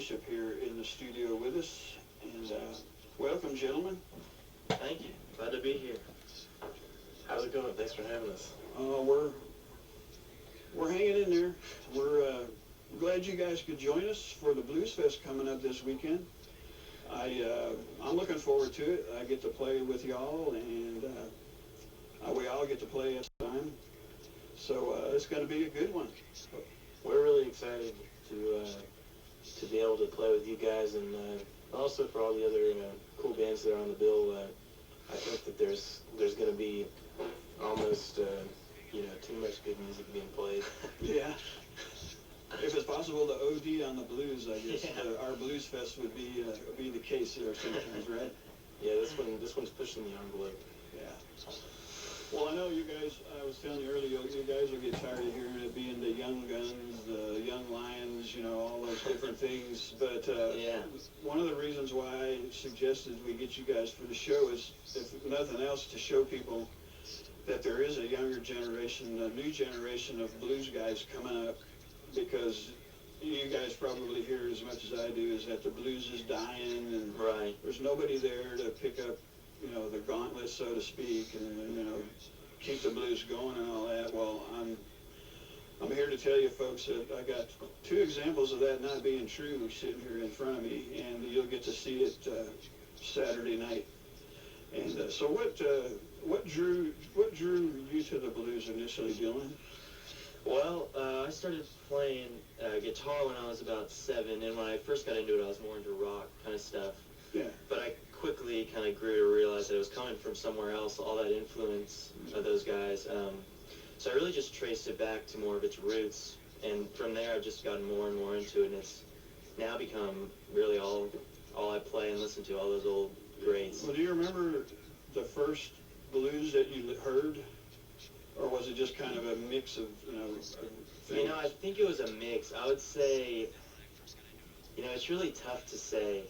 Bishop here in the studio with us. And welcome, gentlemen. Thank you. Glad to be here. How's it going? Thanks for having us. We're hanging in there. We're glad you guys could join us for the Blues Fest coming up this weekend. I'm looking forward to it. I get to play with y'all, and we all get to play at the time. So it's going to be a good one. We're really excited to be able to play with you guys, and also for all the other cool bands that are on the bill. I think that there's going to be almost too much good music being played. Yeah. If it's possible to OD on the blues, I guess our Blues Fest would be the case there sometimes, right? Yeah, this one's pushing the envelope. Yeah. Well, I know you guys, I was telling you earlier, you guys will get tired of hearing it being the young guns, the young lions, all those different things. But one of the reasons why I suggested we get you guys for the show is, if nothing else, to show people that there is a younger generation, a new generation of blues guys coming up, because you guys probably hear as much as I do is that the blues is dying, and there's nobody there to pick up the gauntlet, so to speak, and keep the blues going and all that. Well, I'm here to tell you folks that I got two examples of that not being true sitting here in front of me, and you'll get to see it Saturday night. And so what drew you to the blues initially, Dylan? Well, I started playing guitar when I was about 7, and when I first got into it, I was more into rock kind of stuff. Yeah. But I quickly kind of grew to realize that it was coming from somewhere else, all that influence of those guys. So I really just traced it back to more of its roots, and from there I've just gotten more and more into it, and it's now become really all I play and listen to, all those old greats. Well, do you remember the first blues that you heard, or was it just kind of a mix of things? I think it was a mix. I would say, it's really tough to say.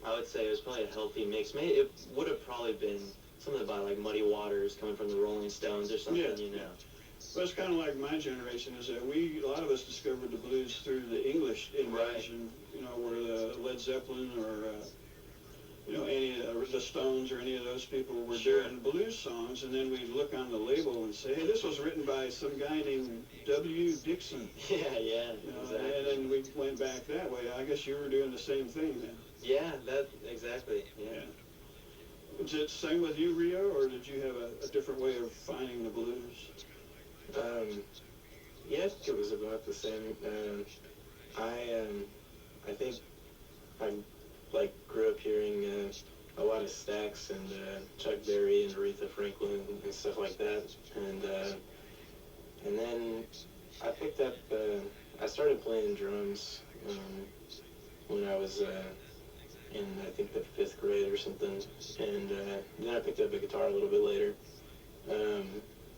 I would say it was probably a healthy mix. Maybe it would have probably been something by like Muddy Waters coming from the Rolling Stones or something, Well, it's kind of like my generation, is that a lot of us discovered the blues through the English invasion, where the Led Zeppelin or any of the Stones or any of those people were doing blues songs, and then we'd look on the label and say, hey, this was written by some guy named W. Dixon. Yeah, exactly. And then we went back that way. I guess you were doing the same thing then. Yeah, exactly. Yeah. Was it the same with you, Reo, or did you have a different way of finding the blues? Yeah, I think it was about the same. I think I grew up hearing a lot of Stax and Chuck Berry and Aretha Franklin and stuff like that, and then I picked up. I started playing drums when I was in I think the 5th grade or something, and then I picked up a guitar a little bit later.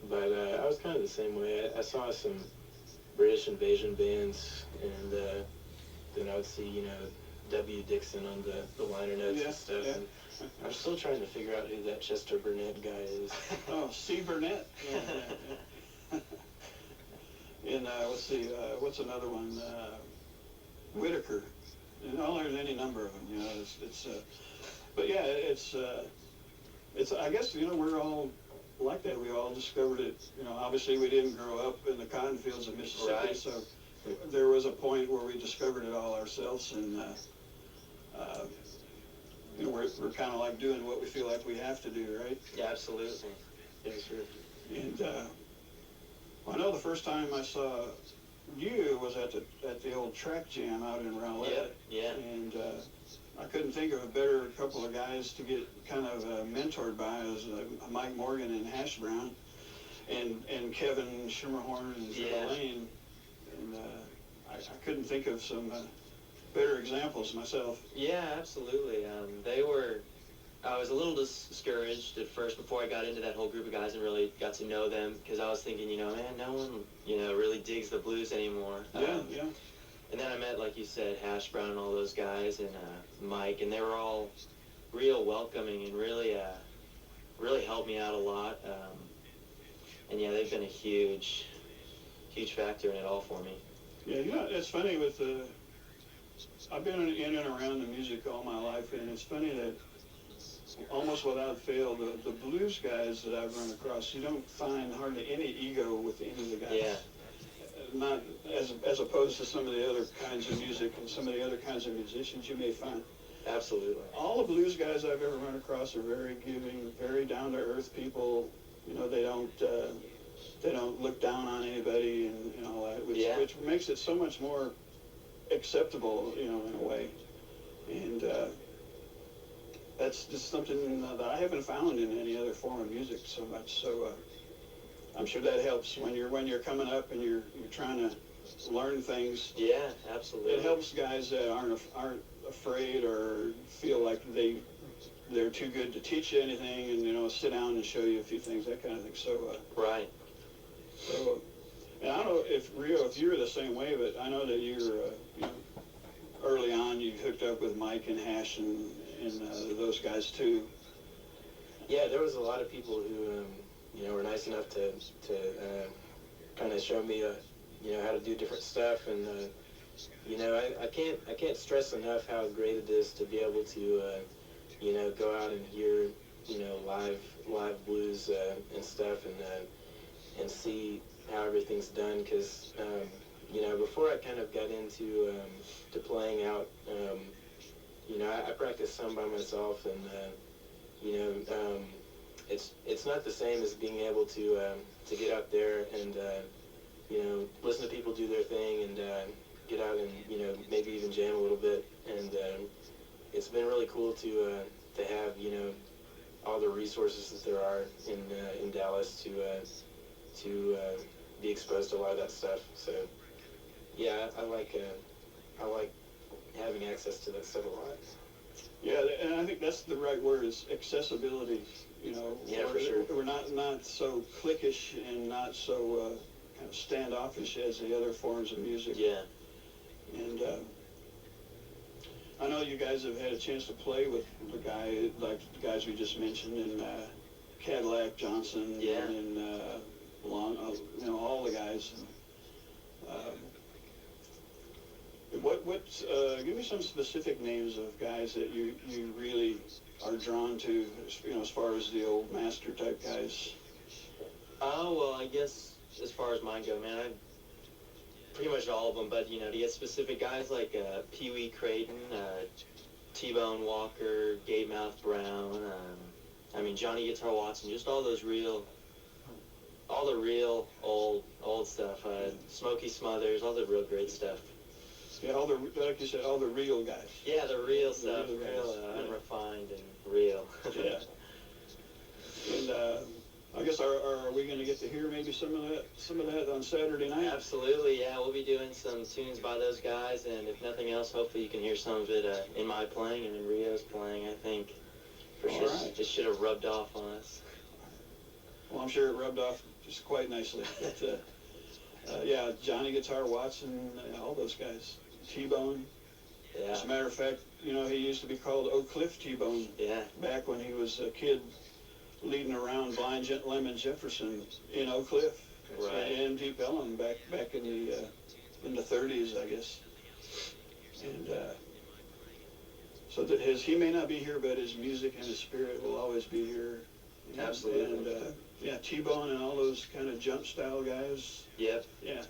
But I was kind of the same way. I saw some British invasion bands, and then I would see W. Dixon on the liner notes and stuff. Yeah. And I'm still trying to figure out who that Chester Burnett guy is. Oh, C. Burnett? Yeah. And let's see, what's another one? Whitaker. There's any number of them, but yeah, it's I guess, we're all like that. We all discovered it. Obviously we didn't grow up in the cotton fields of Mississippi, so there was a point where we discovered it all ourselves, and we're kind of like doing what we feel like we have to do, right? Yeah, absolutely. Yeah, sure. And I know the first time I saw you was at the old track jam out in Rowlett. Yeah. And I couldn't think of a better couple of guys to get kind of mentored by as Mike Morgan and Hash Brown, and Kevin Schermerhorn and Lane. And I couldn't think of some better examples myself. Yeah, absolutely. I was a little discouraged at first before I got into that whole group of guys and really got to know them, because I was thinking, man, no one, really digs the blues anymore. Yeah. And then I met, like you said, Hash Brown and all those guys, and Mike, and they were all real welcoming and really helped me out a lot. And yeah, they've been a huge factor in it all for me. Yeah, it's funny with I've been in and around the music all my life, and it's funny that almost without fail, the blues guys that I've run across, you don't find hardly any ego with any of the guys. Yeah. Not as opposed to some of the other kinds of music and some of the other kinds of musicians you may find. Absolutely. All the blues guys I've ever run across are very giving, very down to earth people. You know, they don't look down on anybody and all that, which makes it so much more acceptable, you know, in a way. And that's just something that I haven't found in any other form of music so much. So I'm sure that helps when you're coming up and you're trying to learn things. Yeah, absolutely. It helps guys that aren't afraid or feel like they're too good to teach you anything, and you know, sit down and show you a few things, that kind of thing. So right. So, and I don't know if Reo, if you're the same way, but I know that you're you know, early on you hooked up with Mike and Hash and those guys too. Yeah, there was a lot of people who you know, were nice enough to kind of show me you know, how to do different stuff, and you know, I can't stress enough how great it is to be able to you know, go out and hear, you know, live blues and stuff, and see how everything's done, because you know, before I kind of got into to playing out, you know, I practiced some by myself, and you know, it's not the same as being able to get out there and you know, listen to people do their thing, and get out and, you know, maybe even jam a little bit. And it's been really cool to have, you know, all the resources that there are in Dallas to be exposed to a lot of that stuff. So yeah, I like having access to that stuff a lot. Yeah, and I think that's the right word, is accessibility. You know, yeah, for sure. We're not so cliquish and not so kind of standoffish as the other forms of music. Yeah. And I know you guys have had a chance to play with the guys we just mentioned, and Cadillac, Johnson, yeah, and Long, you know, all the guys. Give me some specific names of guys that you really are drawn to, you know, as far as the old master type guys. Oh, well, I guess as far as mine go, man, pretty much all of them, but, you know, to get specific guys like Pee Wee Creighton, T-Bone Walker, Gabe Mouth Brown, I mean, Johnny Guitar Watson, just all the real old stuff, Smokey Smothers, all the real great stuff. Yeah, like you said, all the real guys. Yeah, the real stuff, real unrefined and real. Yeah. And I guess are we going to get to hear maybe some of that on Saturday night? Absolutely, yeah. We'll be doing some tunes by those guys, and if nothing else, hopefully you can hear some of it in my playing and in Rio's playing. I think for sure it should have rubbed off on us. Well, I'm sure it rubbed off just quite nicely. But, yeah, Johnny Guitar Watson, all those guys. T-Bone. Yeah. As a matter of fact, you know, he used to be called Oak Cliff T-Bone. Yeah. Back when he was a kid leading around Blind Lemon Jefferson in Oak Cliff. Right. And Deep Ellum back in the 30s, I guess. And so that he may not be here, but his music and his spirit will always be here. Absolutely. And yeah, T-Bone and all those kind of jump style guys. Yep. Yeah.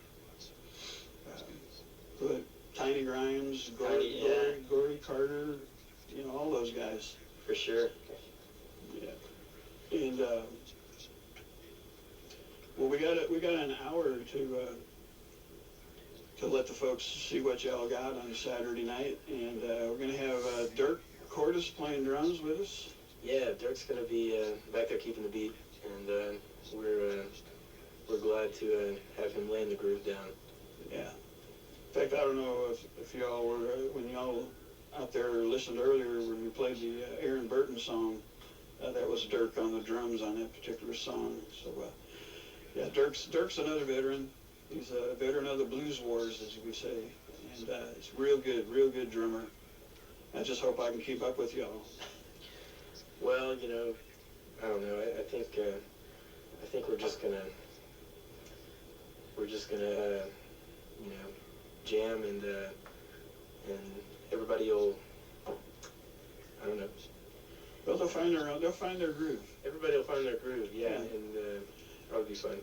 Good. Tiny Grimes, Gory Carter, you know, all those guys. For sure. Yeah. And well, we got an hour to let the folks see what y'all got on Saturday night, and we're gonna have Dirk Cordes playing drums with us. Yeah, Dirk's gonna be back there keeping the beat, and we're glad to have him laying the groove down. Yeah. In fact, I don't know if y'all were, when y'all out there listened earlier when we played the Aaron Burton song, that was Dirk on the drums on that particular song. So, yeah, Dirk's another veteran. He's a veteran of the Blues Wars, as we say, and he's real good drummer. I just hope I can keep up with y'all. Well, you know, I don't know. I think we're just gonna you know, jam and and everybody will, I don't know. Well, they'll find their groove. Everybody will find their groove, yeah. And that'll be fun.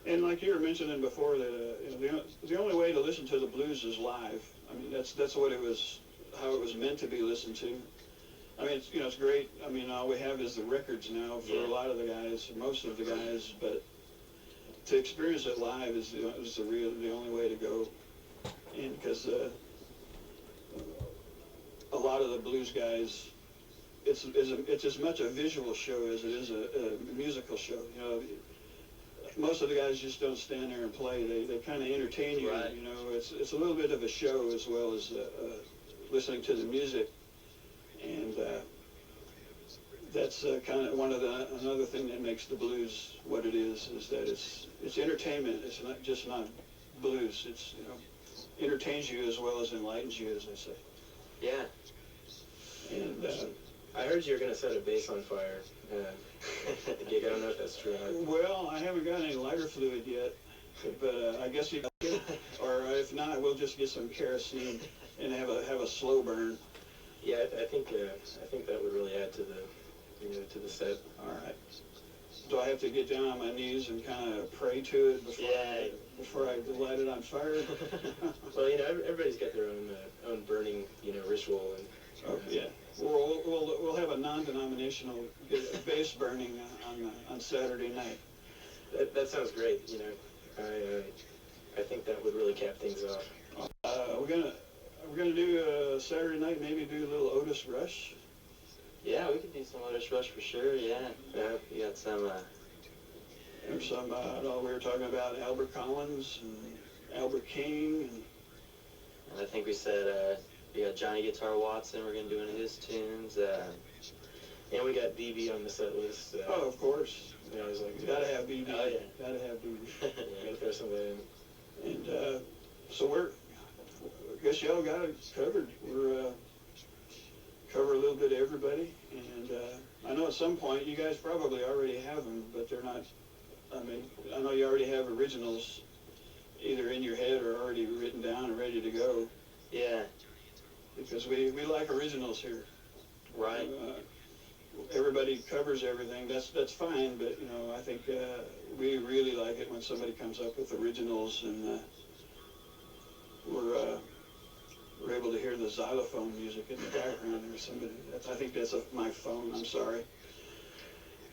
And like you were mentioning before, that the only way to listen to the blues is live. I mean, that's what it was, how it was meant to be listened to. I mean, it's great. I mean, all we have is the records now for a lot of the guys, most of the guys, but to experience it live is the only way to go. And because a lot of the blues guys, it's as much a visual show as it is a musical show. You know, most of the guys just don't stand there and play. They kind of entertain you. Right. You know, it's a little bit of a show as well as listening to the music. And that's kind of another thing that makes the blues what it is that it's entertainment. It's not just not blues. It's, you know, entertains you as well as enlightens you, as they say. Yeah. And I heard you were going to set a bass on fire at the gig. I don't know if that's true or not. well, I haven't got any lighter fluid yet, but I guess you can get it. Or if not, we'll just get some kerosene and have a slow burn. Yeah, I think that would really add to the to the set. All right. Do I have to get down on my knees and kind of pray to it before I light it on fire? Well, you know, everybody's got their own burning, you know, ritual. And yeah. We'll have a non-denominational bass burning on Saturday night. That sounds great. You know, I think that would really cap things off. We're gonna do Saturday night. Maybe do a little Otis Rush. Yeah, we could do some Otis Rush for sure. Yeah. You got some. There's some. We were talking about Albert Collins and Albert King. And I think we said we got Johnny Guitar Watson. We're gonna do one of his tunes. And we got BB on the set list. Oh, of course. You know, I was like, gotta have BB. Oh yeah. Gotta have BB. Gotta throw some of that in. And so I guess y'all got it covered. We're cover a little bit of everybody, and I know at some point you guys probably already have them, but they're not. I mean, I know you already have originals either in your head or already written down and ready to go. Yeah. Because we like originals here. Right. Everybody covers everything. That's fine, but you know, I think we really like it when somebody comes up with originals, and we're able to hear the xylophone music in the background or somebody. I think that's my phone. I'm sorry.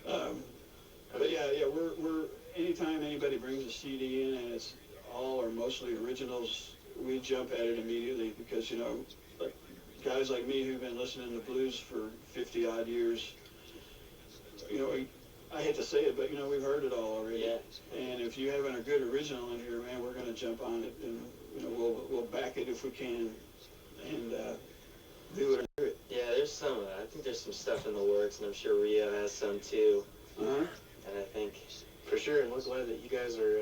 But yeah, we're anytime anybody brings a CD in and it's all or mostly originals, we jump at it immediately because, you know, like guys like me who've been listening to blues for 50 odd years, you know, I hate to say it, but you know, we've heard it all already. Yeah. And if you have a good original in here, man, we're going to jump on it, and you know, we'll back it if we can, and do it. Yeah, there's some. I think there's some stuff in the works, and I'm sure Reo has some too. Uh-huh. And I think for sure, and we're glad that you guys are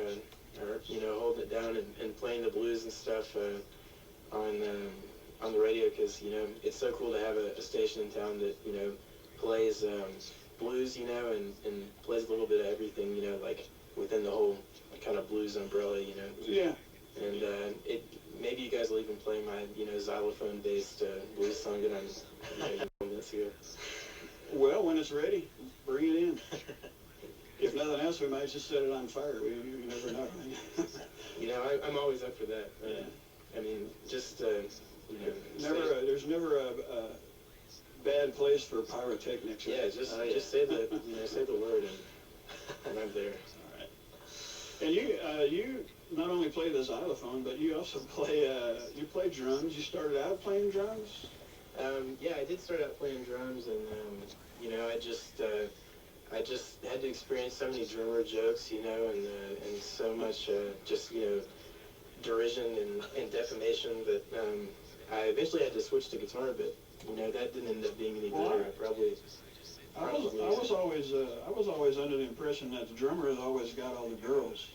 you know, holding it down and playing the blues and stuff on the radio, because you know, it's so cool to have a station in town that, you know, plays blues, you know, and plays a little bit of everything, you know, like within the whole kind of blues umbrella, you know. Yeah. And maybe you guys will even play my, you know, xylophone-based blues song that I'm minutes ago. Well, when it's ready, bring it in. If nothing else, we might just set it on fire. You never know. You know, I'm always up for that. I mean, just you know, there's never a bad place for pyrotechnics. Right? Yeah, just say the say the word and I'm there. All right. And you not only play the xylophone, but you also play drums. You started out playing drums. Yeah, I did start out playing drums, and you know, I just had to experience so many drummer jokes, you know, and so much just, you know, derision and defamation that I eventually had to switch to guitar, but you know, that didn't end up being any better. I was always under the impression that the drummer has always got all the girls.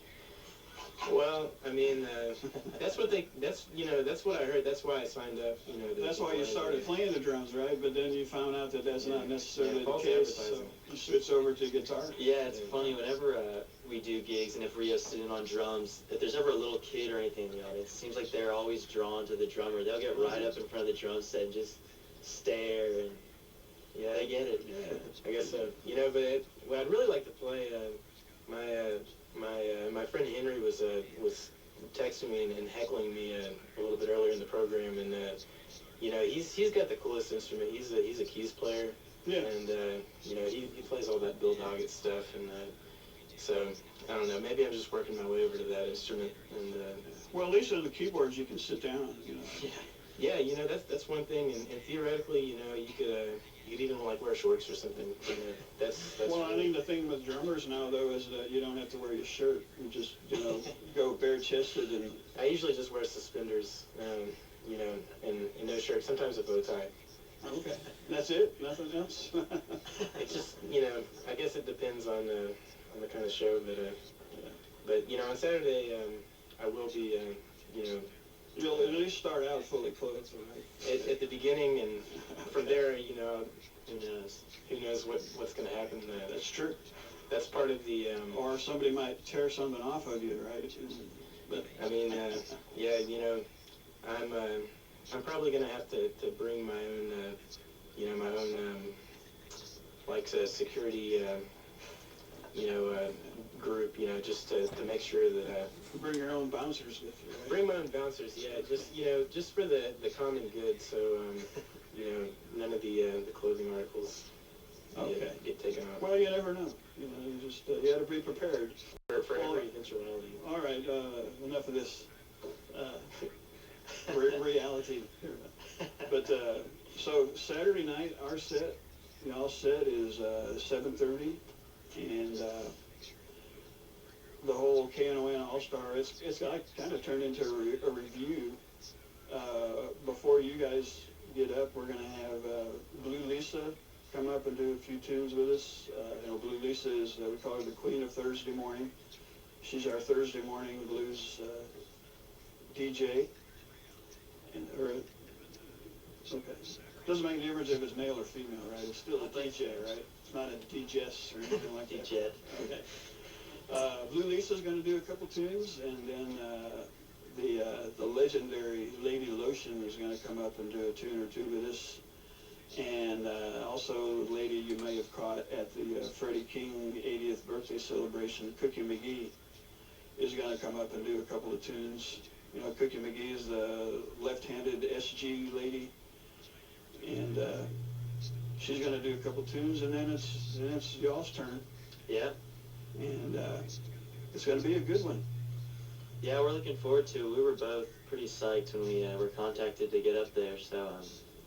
Well, I mean, that's what I heard. That's why I signed up. You know, that's why you started playing the drums, right? But then you found out that that's not necessarily the case. So you switched over to guitar. Yeah, it's funny. Whenever we do gigs, and if Rio's sitting on drums, if there's ever a little kid or anything in the audience, it seems like they're always drawn to the drummer. They'll get right up in front of the drum set and just stare, and yeah, they get it. Yeah, I guess so. You know, but what I'd really like to play, my friend Henry was texting me and heckling me a little bit earlier in the program, and you know, he's got the coolest instrument. He's a keys player. Yeah. And you know, he plays all that Bill Doggett stuff, and so I don't know. Maybe I'm just working my way over to that instrument, and well, at least on the keyboards you can sit down. You know. Yeah. Yeah, you know, that's one thing, and theoretically, you know, you could even like wear shorts or something. You know, that's well, really... I think the thing with drummers now though is that you don't have to wear your shirt. You just go bare chested, and I usually just wear suspenders, you know, and no shirt. Sometimes a bow tie. Okay, that's it. Nothing else. It's just, you know, I guess it depends on the kind of show, but you know, on Saturday I will be, you know. You'll at least start out fully clothed, right? At the beginning, and from there, you know, who knows what's going to happen. That's true. That's part of the. Or somebody might tear something off of you, right? But I mean, yeah, you know, I'm probably going to have to bring my own, you know, my own like security, you know, group, you know, just to make sure that bring your own bouncers with you, right? Bring my own bouncers, yeah, just, you know, just for the common good, so you know, none of the clothing articles get taken off. Well, you never know, you know, you just you got to be prepared for every eventuality. All right, enough of this reality here. But so Saturday night, our set, y'all set is 7:30, and the whole KNON All-Star, it's kind of turned into a review. Before you guys get up, we're going to have Blue Lisa come up and do a few tunes with us. You know, Blue Lisa is, we call her the Queen of Thursday morning. She's our Thursday morning blues DJ. And okay. Doesn't make any difference if it's male or female, right? It's still a DJ, right? It's not a DJess or anything like that. DJ. Okay. Blue Lisa's going to do a couple tunes, and then the legendary Lady Lotion is going to come up and do a tune or two with us. And also, lady you may have caught at the Freddie King 80th birthday celebration, Cookie McGee, is going to come up and do a couple of tunes. You know, Cookie McGee is the left-handed SG lady, and she's going to do a couple tunes, and then it's y'all's turn. Yeah. And it's going to be a good one. Yeah, we're looking forward to it. We were both pretty psyched when we were contacted to get up there, so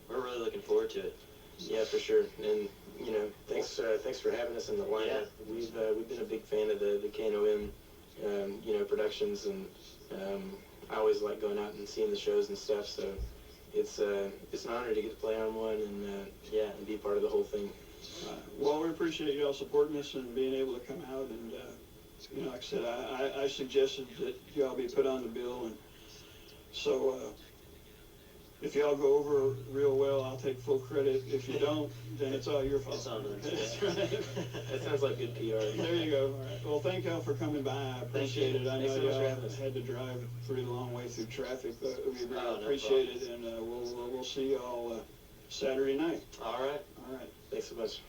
we're really looking forward to it. Yeah, for sure. And you know, thanks for having us in the lineup. Yeah. We've been a big fan of the KNON, you know, productions, and I always like going out and seeing the shows and stuff. So it's an honor to get to play on one, and be part of the whole thing. Well, we appreciate y'all supporting us and being able to come out, and you know, like I said, I suggested that y'all be put on the bill, and so if y'all go over real well, I'll take full credit. If you don't, then it's all your fault. It's on us. That's right. That sounds like good PR. There you go. All right. Well, thank y'all for coming by. I appreciate it. I know y'all had to drive a pretty long way through traffic, but we really appreciate it, and we'll see y'all Saturday night. All right. All right. Thanks so much.